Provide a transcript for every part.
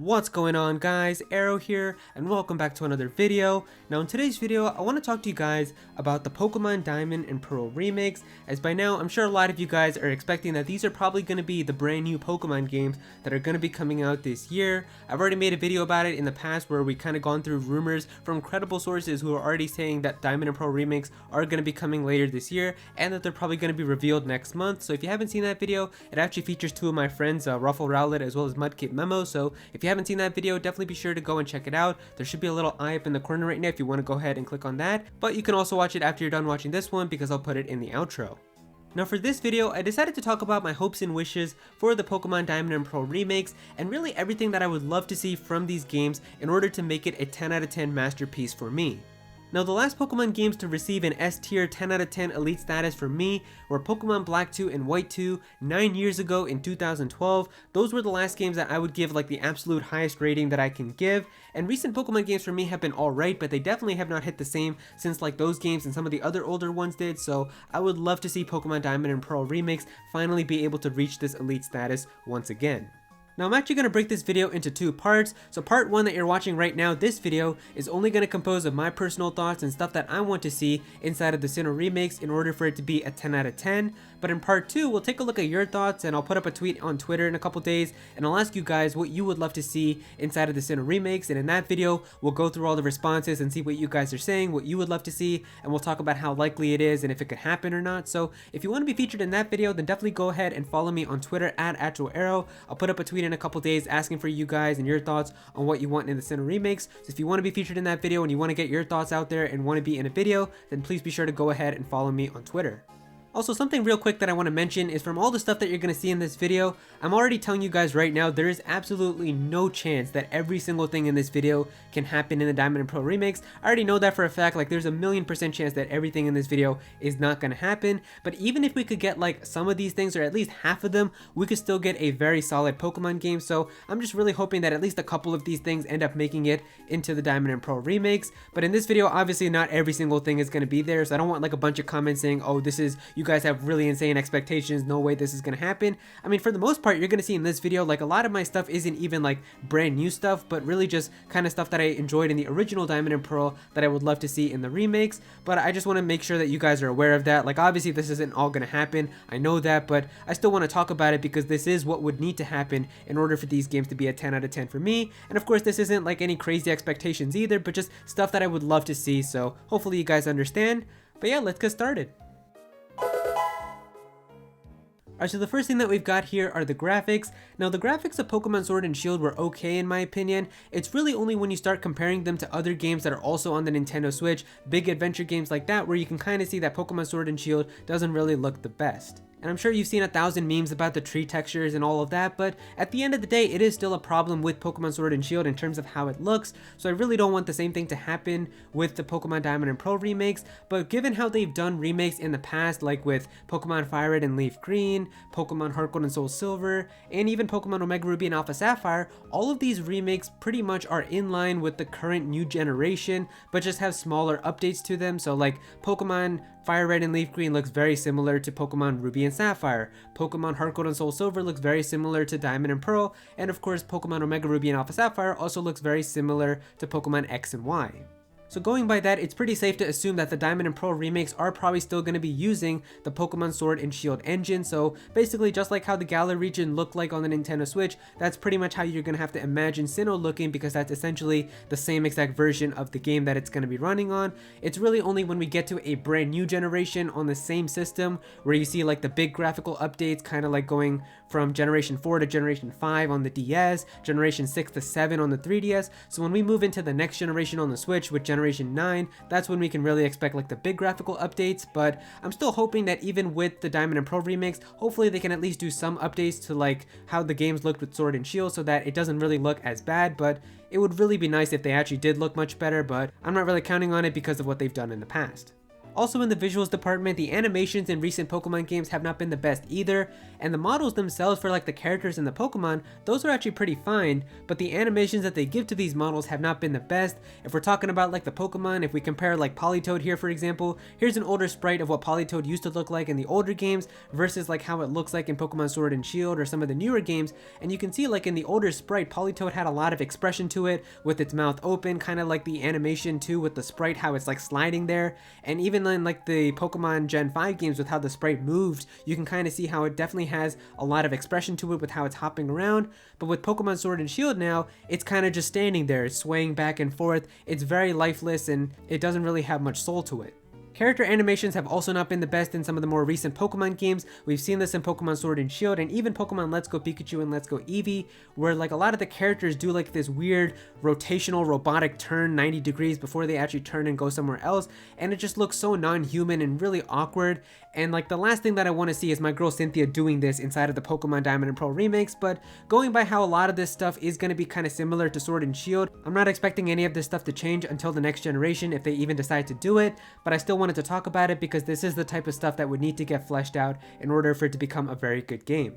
What's going on, guys? Aero here, and welcome back to another video. Now in today's video, I want to talk to you guys about the Pokemon Diamond and Pearl remakes, as by now I'm sure a lot of you guys are expecting that these are probably going to be the brand new Pokemon games that are going to be coming out this year. I've already made a video about it in the past where we kind of gone through rumors from credible sources who are already saying that Diamond and Pearl remakes are going to be coming later this year and that they're probably going to be revealed next month. So if you haven't seen that video, it actually features two of my friends, Ruffle Rowlet as well as Mudkip Memo. So if you haven't seen that video, definitely be sure to go and check it out. There should be a little eye up in the corner right now if you want to go ahead and click on that, but you can also watch it after you're done watching this one because I'll put it in the outro. Now for this video, I decided to talk about my hopes and wishes for the Pokemon Diamond and Pearl remakes and really everything that I would love to see from these games in order to make it a 10 out of 10 masterpiece for me. Now the last Pokemon games to receive an S tier 10 out of 10 elite status for me were Pokemon Black 2 and White 2 9 years ago in 2012. Those were the last games that I would give like the absolute highest rating that I can give, and recent Pokemon games for me have been alright, but they definitely have not hit the same since like those games and some of the other older ones did, so I would love to see Pokemon Diamond and Pearl remakes finally be able to reach this elite status once again. Now I'm actually going to break this video into two parts. So part one that you're watching right now, this video, is only going to compose of my personal thoughts and stuff that I want to see inside of the Sinnoh Remakes in order for it to be a 10 out of 10. But in part two, we'll take a look at your thoughts and I'll put up a tweet on Twitter in a couple days and I'll ask you guys what you would love to see inside of the Sinnoh Remakes, and in that video, we'll go through all the responses and see what you guys are saying, what you would love to see, and we'll talk about how likely it is and if it could happen or not. So if you want to be featured in that video, then definitely go ahead and follow me on Twitter at @Aero. I'll put up a tweet in a couple days asking for you guys and your thoughts on what you want in the Sinnoh Remakes. So if you want to be featured in that video and you want to get your thoughts out there and want to be in a video, then please be sure to go ahead and follow me on Twitter. Also, something real quick that I want to mention is from all the stuff that you're going to see in this video, I'm already telling you guys right now, there is absolutely no chance that every single thing in this video can happen in the Diamond and Pearl remakes. I already know that for a fact. Like, there's a 1,000,000% chance that everything in this video is not going to happen. But even if we could get like some of these things, or at least half of them, we could still get a very solid Pokemon game. So I'm just really hoping that at least a couple of these things end up making it into the Diamond and Pearl remakes. But in this video, obviously not every single thing is going to be there. So I don't want like a bunch of comments saying, oh, this is, you guys have really insane expectations, no way this is gonna happen. I mean, for the most part, you're gonna see in this video, like, a lot of my stuff isn't even like brand new stuff, but really just kind of stuff that I enjoyed in the original Diamond and Pearl that I would love to see in the remakes. But I just want to make sure that you guys are aware of that. Like, obviously this isn't all gonna happen, I know that, but I still want to talk about it because this is what would need to happen in order for these games to be a 10 out of 10 for me. And of course, this isn't like any crazy expectations either, but just stuff that I would love to see. So hopefully you guys understand. But yeah, let's get started. Alright, so the first thing that we've got here are the graphics. Now the graphics of Pokemon Sword and Shield were okay in my opinion. It's really only when you start comparing them to other games that are also on the Nintendo Switch, big adventure games like that, where you can kind of see that Pokemon Sword and Shield doesn't really look the best. And I'm sure you've seen 1,000 memes about the tree textures and all of that, but at the end of the day, it is still a problem with Pokemon Sword and Shield in terms of how it looks, so I really don't want the same thing to happen with the Pokemon Diamond and Pearl remakes. But given how they've done remakes in the past, like with Pokemon Fire Red and Leaf Green, Pokemon Heart Gold and Soul Silver, and even Pokemon Omega Ruby and Alpha Sapphire, all of these remakes pretty much are in line with the current new generation, but just have smaller updates to them. So like Pokemon Fire Red and Leaf Green looks very similar to Pokemon Ruby and Sapphire. Pokemon Heart Gold and Soul Silver looks very similar to Diamond and Pearl. And of course, Pokemon Omega Ruby and Alpha Sapphire also looks very similar to Pokemon X and Y. So going by that, it's pretty safe to assume that the Diamond and Pearl remakes are probably still going to be using the Pokemon Sword and Shield engine. So basically just like how the Galar region looked like on the Nintendo Switch, that's pretty much how you're going to have to imagine Sinnoh looking, because that's essentially the same exact version of the game that it's going to be running on. It's really only when we get to a brand new generation on the same system where you see like the big graphical updates, kind of like going from Generation 4 to Generation 5 on the DS, Generation 6 to 7 on the 3DS. So when we move into the next generation on the Switch with Generation 9, that's when we can really expect like the big graphical updates. But I'm still hoping that even with the Diamond and Pearl remakes, hopefully they can at least do some updates to like how the games looked with Sword and Shield so that it doesn't really look as bad. But it would really be nice if they actually did look much better, but I'm not really counting on it because of what they've done in the past. Also in the visuals department, the animations in recent Pokemon games have not been the best either, and the models themselves for like the characters and the Pokemon, those are actually pretty fine, but the animations that they give to these models have not been the best. If we're talking about like the Pokemon, if we compare like Politoed here for example, here's an older sprite of what Politoed used to look like in the older games versus like how it looks like in Pokemon Sword and Shield or some of the newer games, and you can see like in the older sprite, Politoed had a lot of expression to it with its mouth open, kind of like the animation too with the sprite, how it's like sliding there, and even in like the Pokemon Gen 5 games with how the sprite moved, you can kind of see how it definitely has a lot of expression to it with how it's hopping around. But with Pokemon Sword and Shield now, it's kind of just standing there, swaying back and forth. It's very lifeless and it doesn't really have much soul to it. Character animations have also not been the best in some of the more recent Pokemon games. We've seen this in Pokemon Sword and Shield and even Pokemon Let's Go Pikachu and Let's Go Eevee, where like a lot of the characters do like this weird rotational robotic turn 90 degrees before they actually turn and go somewhere else, and it just looks so non-human and really awkward. And like the last thing that I want to see is my girl Cynthia doing this inside of the Pokemon Diamond and Pearl remakes, but going by how a lot of this stuff is going to be kind of similar to Sword and Shield, I'm not expecting any of this stuff to change until the next generation if they even decide to do it, but I still wanted to talk about it because this is the type of stuff that would need to get fleshed out in order for it to become a very good game.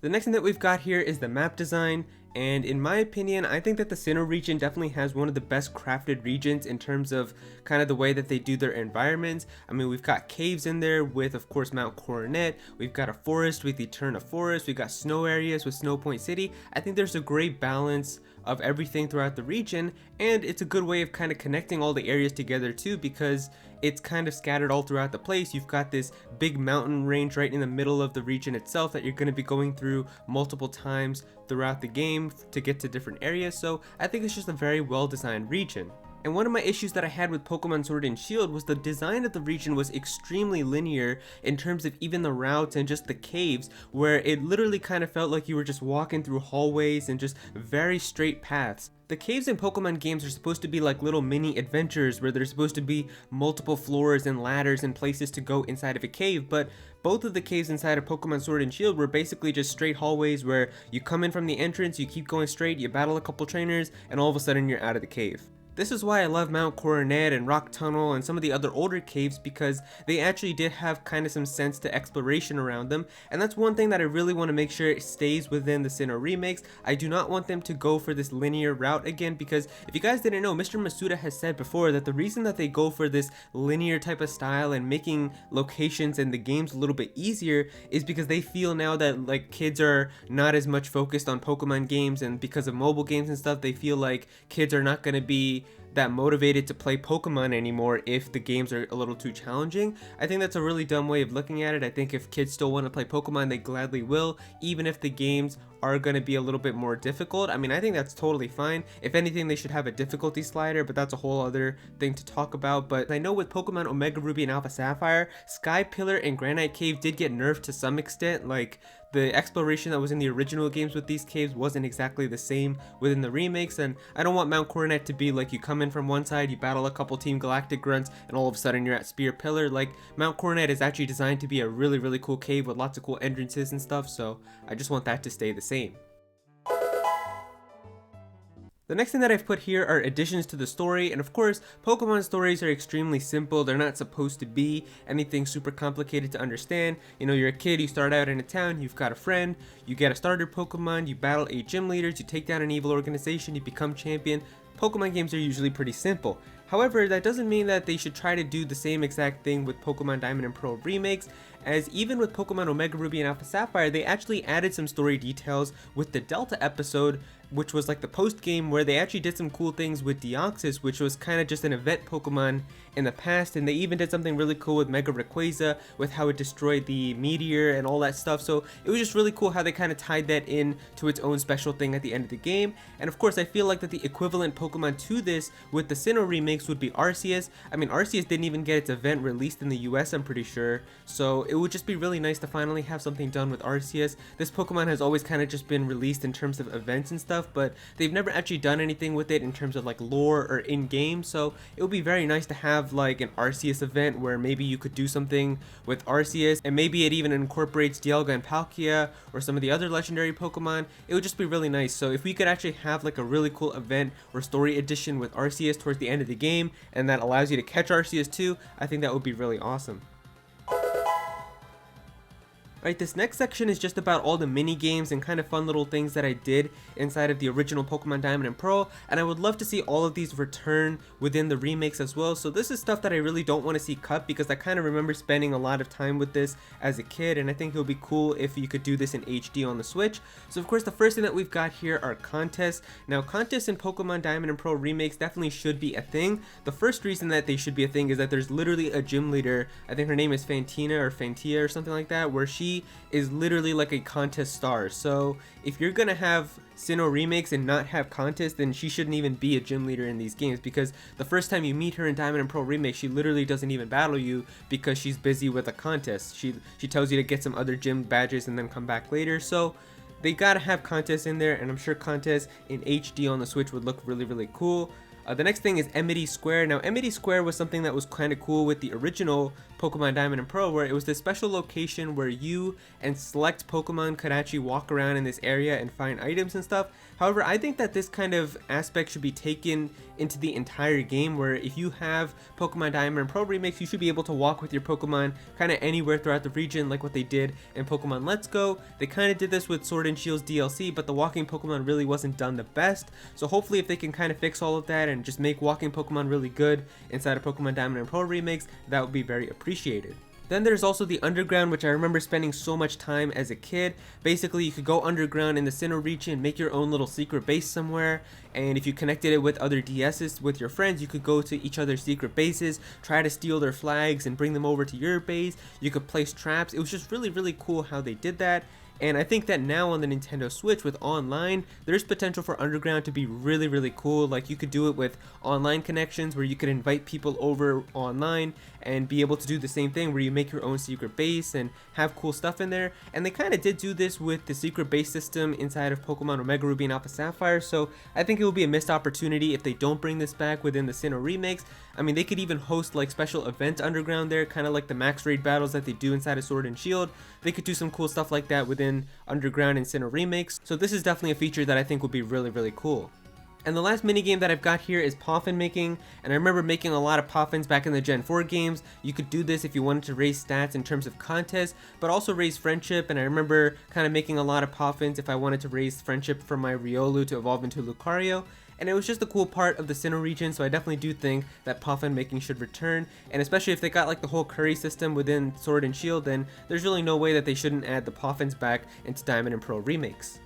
The next thing that we've got here is the map design, and in my opinion, I think that the Sinnoh region definitely has one of the best crafted regions in terms of kind of the way that they do their environments. I mean, we've got caves in there with, of course, Mount Coronet. We've got a forest with Eterna Forest. We've got snow areas with Snow Point City. I think there's a great balance of everything throughout the region, and it's a good way of kind of connecting all the areas together too, because it's kind of scattered all throughout the place. You've got this big mountain range right in the middle of the region itself that you're going to be going through multiple times throughout the game to get to different areas, so I think it's just a very well designed region. And one of my issues that I had with Pokemon Sword and Shield was the design of the region was extremely linear in terms of even the routes and just the caves, where it literally kind of felt like you were just walking through hallways and just very straight paths. The caves in Pokemon games are supposed to be like little mini adventures where there's supposed to be multiple floors and ladders and places to go inside of a cave, but both of the caves inside of Pokemon Sword and Shield were basically just straight hallways where you come in from the entrance, you keep going straight, you battle a couple trainers, and all of a sudden you're out of the cave. This is why I love Mount Coronet and Rock Tunnel and some of the other older caves, because they actually did have kind of some sense to exploration around them, and that's one thing that I really want to make sure it stays within the Sinnoh remakes. I do not want them to go for this linear route again, because if you guys didn't know, Mr. Masuda has said before that the reason that they go for this linear type of style and making locations and the games a little bit easier is because they feel now that like kids are not as much focused on Pokemon games, and because of mobile games and stuff, they feel like kids are not going to be that motivated to play Pokemon anymore if the games are a little too challenging. I think that's a really dumb way of looking at it. I think if kids still want to play Pokemon, they gladly will, even if the games are going to be a little bit more difficult. I mean, I think that's totally fine. If anything, they should have a difficulty slider, but that's a whole other thing to talk about. But I know with Pokemon Omega Ruby and Alpha Sapphire, Sky Pillar and Granite Cave did get nerfed to some extent. Like, the exploration that was in the original games with these caves wasn't exactly the same within the remakes, and I don't want Mount Coronet to be like you come in from one side, you battle a couple Team Galactic grunts, and all of a sudden you're at Spear Pillar. Like, Mount Coronet is actually designed to be a really cool cave with lots of cool entrances and stuff, so I just want that to stay the same. The next thing that I've put here are additions to the story, and of course, Pokemon stories are extremely simple. They're not supposed to be anything super complicated to understand. You know, you're a kid, you start out in a town, you've got a friend, you get a starter Pokemon, you battle 8 gym leaders, you take down an evil organization, you become champion. Pokemon games are usually pretty simple. However, that doesn't mean that they should try to do the same exact thing with Pokemon Diamond and Pearl remakes, as even with Pokemon Omega Ruby and Alpha Sapphire, they actually added some story details with the Delta episode, which was like the post game, where they actually did some cool things with Deoxys, which was kind of just an event Pokemon in the past, and they even did something really cool with Mega Rayquaza with how it destroyed the meteor and all that stuff. So it was just really cool how they kind of tied that in to its own special thing at the end of the game. And of course, I feel like that the equivalent Pokemon to this with the Sinnoh remakes would be Arceus. I mean, Arceus didn't even get its event released in the US, I'm pretty sure, so it would just be really nice to finally have something done with Arceus. This Pokemon has always kind of just been released in terms of events and stuff, but they've never actually done anything with it in terms of like lore or in-game, so it would be very nice to have like an Arceus event where maybe you could do something with Arceus, and maybe it even incorporates Dialga and Palkia or some of the other legendary Pokemon. It would just be really nice. So if we could actually have like a really cool event or story edition with Arceus towards the end of the game, game and that allows you to catch Arceus too, I think that would be really awesome. Alright, this next section is just about all the mini games and kind of fun little things that I did inside of the original Pokemon Diamond and Pearl, and I would love to see all of these return within the remakes as well. So this is stuff that I really don't want to see cut because I kind of remember spending a lot of time with this as a kid, and I think it would be cool if you could do this in HD on the Switch. So of course the first thing that we've got here are contests. Now contests in Pokemon Diamond and Pearl remakes definitely should be a thing. The first reason that they should be a thing is that there's literally a gym leader, I think her name is Fantina or Fantia or something like that, where she is literally like a contest star. So if you're gonna have Sinnoh Remakes and not have contests, then she shouldn't even be a gym leader in these games, because the first time you meet her in Diamond and Pearl Remake, she literally doesn't even battle you because she's busy with a contest. She tells you to get some other gym badges and then come back later. So they gotta have contests in there, and I'm sure contests in HD on the Switch would look really cool. The next thing is Amity Square. Now Amity Square was something that was kind of cool with the original Pokemon Diamond and Pearl, where it was this special location where you and select Pokemon could actually walk around in this area and find items and stuff. However, I think that this kind of aspect should be taken into the entire game, where if you have Pokemon Diamond and Pearl remakes, you should be able to walk with your Pokemon kind of anywhere throughout the region, like what they did in Pokemon Let's Go. They kind of did this with Sword and Shield's DLC, but the walking Pokemon really wasn't done the best. So hopefully if they can kind of fix all of that and just make walking Pokemon really good inside of Pokemon Diamond and Pearl remakes, that would be very appreciated. Then there's also the underground, which I remember spending so much time as a kid. Basically, you could go underground in the Sinnoh region, make your own little secret base somewhere, and if you connected it with other DSs with your friends, you could go to each other's secret bases, try to steal their flags and bring them over to your base. You could place traps. It was just really cool how they did that. And I think that now on the Nintendo Switch with online, there's potential for Underground to be really cool. Like you could do it with online connections where you could invite people over online and be able to do the same thing where you make your own secret base and have cool stuff in there. And they kind of did do this with the secret base system inside of Pokemon Omega Ruby and Alpha Sapphire, so I think it will be a missed opportunity if they don't bring this back within the Sinnoh remakes. I mean, they could even host like special events underground there, kind of like the max raid battles that they do inside of Sword and Shield. They could do some cool stuff like that within Underground and Sinnoh remakes, so this is definitely a feature that I think would be really cool. And the last minigame that I've got here is Poffin making, and I remember making a lot of Poffins back in the Gen 4 games. You could do this if you wanted to raise stats in terms of contests, but also raise friendship, and I remember kind of making a lot of Poffins if I wanted to raise friendship for my Riolu to evolve into Lucario. And it was just a cool part of the Sinnoh region, so I definitely do think that Poffin making should return, and especially if they got like the whole curry system within Sword and Shield, then there's really no way that they shouldn't add the Poffins back into Diamond and Pearl remakes.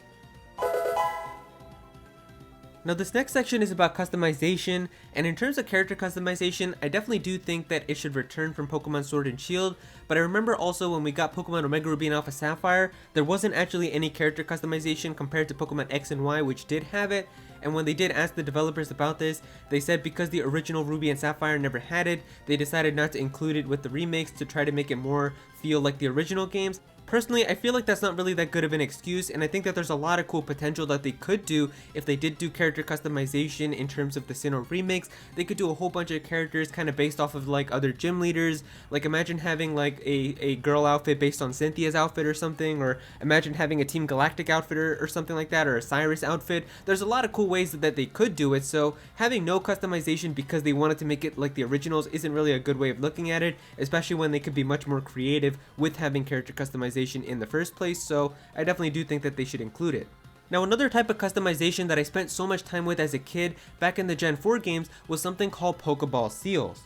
Now this next section is about customization, and in terms of character customization, I definitely do think that it should return from Pokemon Sword and Shield, but I remember also when we got Pokemon Omega Ruby and Alpha Sapphire, there wasn't actually any character customization compared to Pokemon X and Y, which did have it, and when they did ask the developers about this, they said because the original Ruby and Sapphire never had it, they decided not to include it with the remakes to try to make it more feel like the original games. Personally, I feel like that's not really that good of an excuse, and I think that there's a lot of cool potential that they could do if they did do character customization in terms of the Sinnoh remakes. They could do a whole bunch of characters kind of based off of like other gym leaders. Like imagine having like a girl outfit based on Cynthia's outfit or something, or imagine having a Team Galactic outfit or something like that, or a Cyrus outfit. There's a lot of cool ways that they could do it, so having no customization because they wanted to make it like the originals isn't really a good way of looking at it, especially when they could be much more creative with having character customization in the first place, so I definitely do think that they should include it. Now another type of customization that I spent so much time with as a kid back in the Gen 4 games was something called Pokeball Seals.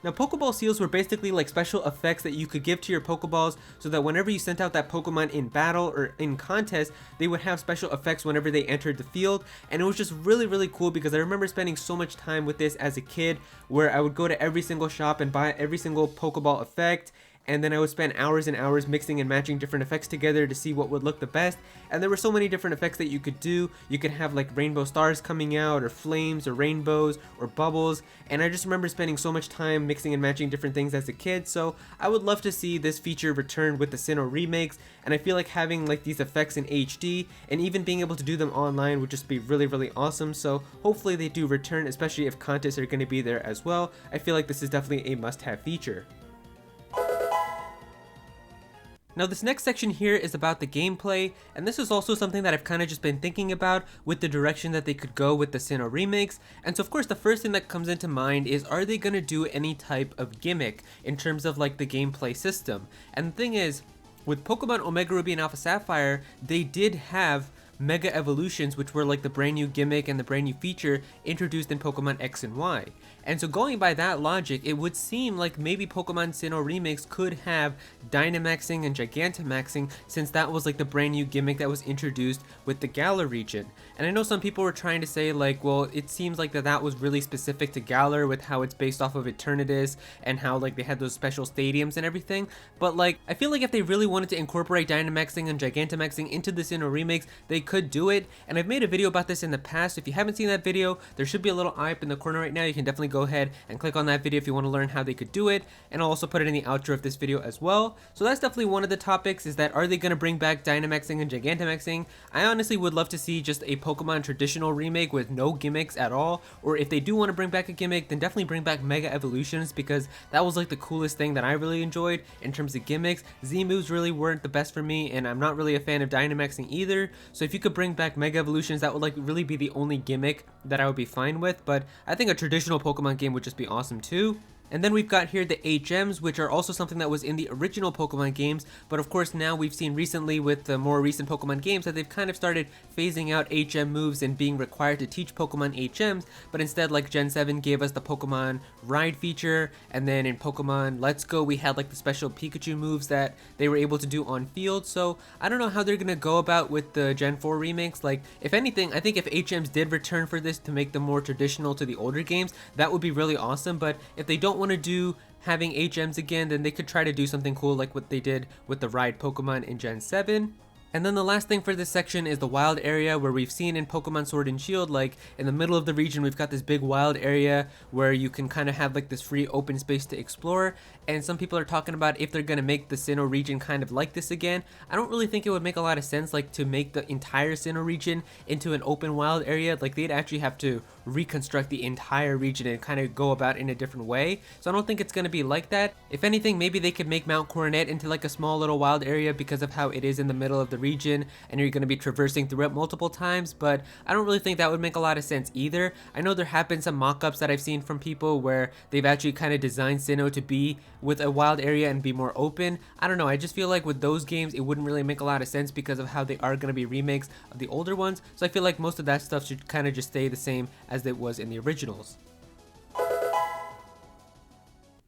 Now Pokeball Seals were basically like special effects that you could give to your Pokeballs so that whenever you sent out that Pokemon in battle or in contest, they would have special effects whenever they entered the field, and it was just really cool because I remember spending so much time with this as a kid where I would go to every single shop and buy every single Pokeball effect, and then I would spend hours and hours mixing and matching different effects together to see what would look the best. And there were so many different effects that you could do. You could have like rainbow stars coming out, or flames, or rainbows, or bubbles, and I just remember spending so much time mixing and matching different things as a kid, so I would love to see this feature return with the Sinnoh remakes, and I feel like having like these effects in HD and even being able to do them online would just be really awesome, so hopefully they do return, especially if contests are going to be there as well. I feel like this is definitely a must-have feature. Now this next section here is about the gameplay, and this is also something that I've kind of just been thinking about with the direction that they could go with the Sinnoh remakes. And so of course the first thing that comes into mind is, are they going to do any type of gimmick in terms of like the gameplay system? And the thing is, with Pokemon Omega Ruby and Alpha Sapphire, they did have Mega Evolutions, which were like the brand new gimmick and the brand new feature introduced in Pokemon X and Y. And so going by that logic, it would seem like maybe Pokemon Sinnoh Remakes could have Dynamaxing and Gigantamaxing, since that was like the brand new gimmick that was introduced with the Galar region. And I know some people were trying to say like, well, it seems like that was really specific to Galar with how it's based off of Eternatus and how like they had those special stadiums and everything. But like, I feel like if they really wanted to incorporate Dynamaxing and Gigantamaxing into the Sinnoh Remakes, they could do it. And I've made a video about this in the past. If you haven't seen that video, there should be a little eye up in the corner right now. You can definitely go ahead and click on that video if you want to learn how they could do it, and I'll also put it in the outro of this video as well. So that's definitely one of the topics, is that are they going to bring back Dynamaxing and Gigantamaxing? I honestly would love to see just a Pokemon traditional remake with no gimmicks at all, or if they do want to bring back a gimmick, then definitely bring back Mega Evolutions, because that was like the coolest thing that I really enjoyed in terms of gimmicks. Z moves really weren't the best for me, and I'm not really a fan of Dynamaxing either, so if you could bring back Mega Evolutions, that would like really be the only gimmick that I would be fine with. But I think a traditional Pokemon game would just be awesome too. And then we've got here the HMs, which are also something that was in the original Pokemon games, but of course now we've seen recently with the more recent Pokemon games that they've kind of started phasing out HM moves and being required to teach Pokemon HMs, but instead like Gen 7 gave us the Pokemon Ride feature, and then in Pokemon Let's Go we had like the special Pikachu moves that they were able to do on field. So I don't know how they're gonna go about with the Gen 4 remakes. Like, if anything, I think if HMs did return for this to make them more traditional to the older games, that would be really awesome. But if they don't want to do having HMs again, then they could try to do something cool like what they did with the Ride Pokemon in Gen 7. And then the last thing for this section is the wild area, where we've seen in Pokemon Sword and Shield, like in the middle of the region, we've got this big wild area where you can kind of have like this free open space to explore. And some people are talking about if they're going to make the Sinnoh region kind of like this again. I don't really think it would make a lot of sense like to make the entire Sinnoh region into an open wild area. Like, they'd actually have to reconstruct the entire region and kind of go about in a different way. So I don't think it's going to be like that. If anything, maybe they could make Mount Coronet into like a small little wild area because of how it is in the middle of the region and you're going to be traversing through it multiple times, but I don't really think that would make a lot of sense either. I know there have been some mock-ups that I've seen from people where they've actually kind of designed Sinnoh to be with a wild area and be more open. I don't know, I just feel like with those games it wouldn't really make a lot of sense because of how they are going to be remakes of the older ones, so I feel like most of that stuff should kind of just stay the same as it was in the originals.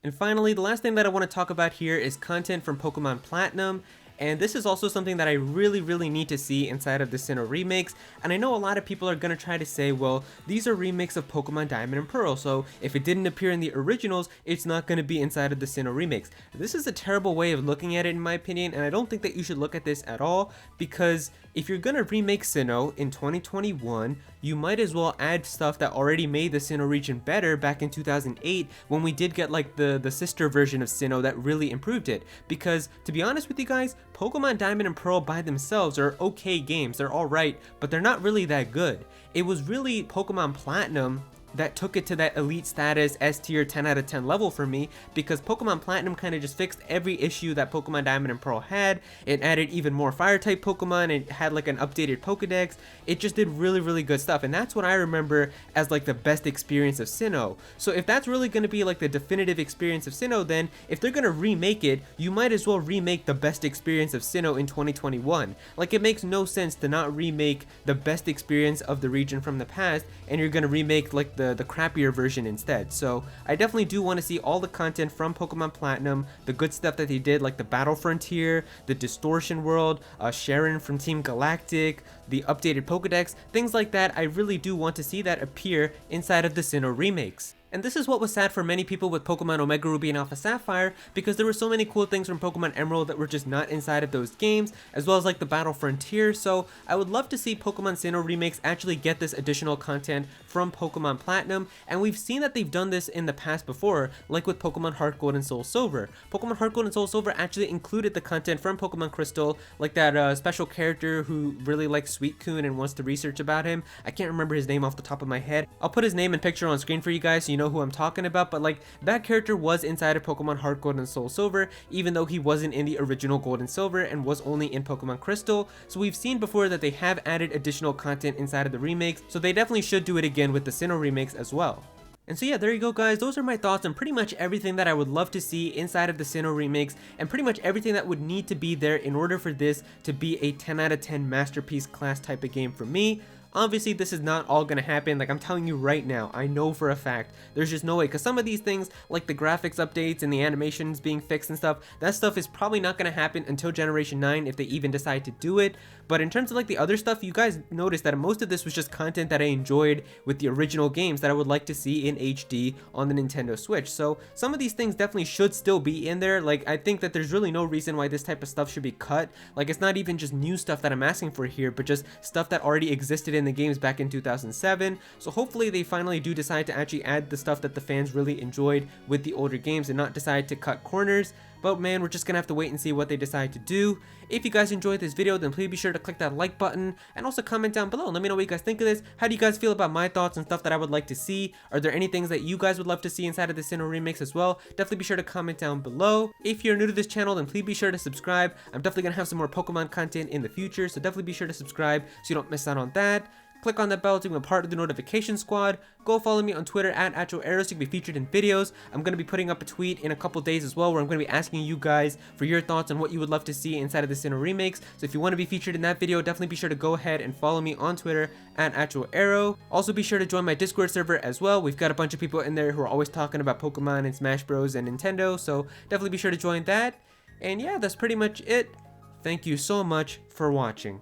And finally, the last thing that I want to talk about here is content from Pokemon Platinum. And this is also something that I really need to see inside of the Sinnoh remakes. And I know a lot of people are going to try to say, well, these are remakes of Pokemon Diamond and Pearl, so if it didn't appear in the originals, it's not going to be inside of the Sinnoh remakes. This is a terrible way of looking at it in my opinion, and I don't think that you should look at this at all, because if you're going to remake Sinnoh in 2021, you might as well add stuff that already made the Sinnoh region better back in 2008 when we did get like the sister version of Sinnoh that really improved it. Because to be honest with you guys, Pokemon Diamond and Pearl by themselves are okay games, they're alright, but they're not really that good. It was really Pokemon Platinum that took it to that elite status S tier 10 out of 10 level for me, because Pokemon Platinum kind of just fixed every issue that Pokemon Diamond and Pearl had. It added even more fire type Pokemon, it had like an updated Pokedex, it just did really good stuff, and that's what I remember as like the best experience of Sinnoh. So if that's really going to be like the definitive experience of Sinnoh, then if they're going to remake it, you might as well remake the best experience of Sinnoh in 2021. Like, it makes no sense to not remake the best experience of the region from the past and you're going to remake like the crappier version instead. So I definitely do want to see all the content from Pokemon Platinum, the good stuff that they did like the Battle Frontier, the Distortion World, Sharon from Team Galactic, the updated Pokedex, things like that. I really do want to see that appear inside of the Sinnoh remakes. And this is what was sad for many people with Pokemon Omega Ruby and Alpha Sapphire, because there were so many cool things from Pokemon Emerald that were just not inside of those games, as well as like the Battle Frontier. So I would love to see Pokemon Sinnoh remakes actually get this additional content from Pokemon Platinum, and we've seen that they've done this in the past before, like with Pokemon Heart Gold and Soul Silver. Pokemon Heart Gold and Soul Silver actually included the content from Pokemon Crystal, like that special character who really likes Suicune and wants to research about him. I can't remember his name off the top of my head. I'll put his name and picture on screen for you guys so you know know who I'm talking about, but like that character was inside of Pokemon Heart Gold and Soul Silver, even though he wasn't in the original Gold and Silver and was only in Pokemon Crystal. So we've seen before that they have added additional content inside of the remakes, so they definitely should do it again with the Sinnoh remakes as well. And so yeah, there you go guys, those are my thoughts on pretty much everything that I would love to see inside of the Sinnoh remakes, and pretty much everything that would need to be there in order for this to be a 10 out of 10 masterpiece class type of game for me. Obviously, this is not all gonna happen, like I'm telling you right now, I know for a fact, there's just no way, because some of these things, like the graphics updates and the animations being fixed and stuff, that stuff is probably not gonna happen until Generation 9 if they even decide to do it. But in terms of like the other stuff, you guys noticed that most of this was just content that I enjoyed with the original games that I would like to see in HD on the Nintendo Switch. So some of these things definitely should still be in there. Like I think that there's really no reason why this type of stuff should be cut. Like it's not even just new stuff that I'm asking for here, but just stuff that already existed in the games back in 2007. So hopefully they finally do decide to actually add the stuff that the fans really enjoyed with the older games and not decide to cut corners. But man, we're just gonna have to wait and see what they decide to do. If you guys enjoyed this video, then please be sure to click that like button and also comment down below and let me know what you guys think of this. How do you guys feel about my thoughts and stuff that I would like to see? Are there any things that you guys would love to see inside of the Sinnoh remakes as well? Definitely be sure to comment down below. If you're new to this channel, then please be sure to subscribe. I'm definitely gonna have some more Pokemon content in the future, so definitely be sure to subscribe so you don't miss out on that. Click on that bell to become a part of the notification squad. Go follow me on Twitter at Aero so you can be featured in videos. I'm going to be putting up a tweet in a couple days as well where I'm going to be asking you guys for your thoughts on what you would love to see inside of the Sinnoh remakes. So if you want to be featured in that video, definitely be sure to go ahead and follow me on Twitter at Aero. Also be sure to join my Discord server as well. We've got a bunch of people in there who are always talking about Pokemon and Smash Bros and Nintendo, so definitely be sure to join that. And yeah, that's pretty much it. Thank you so much for watching.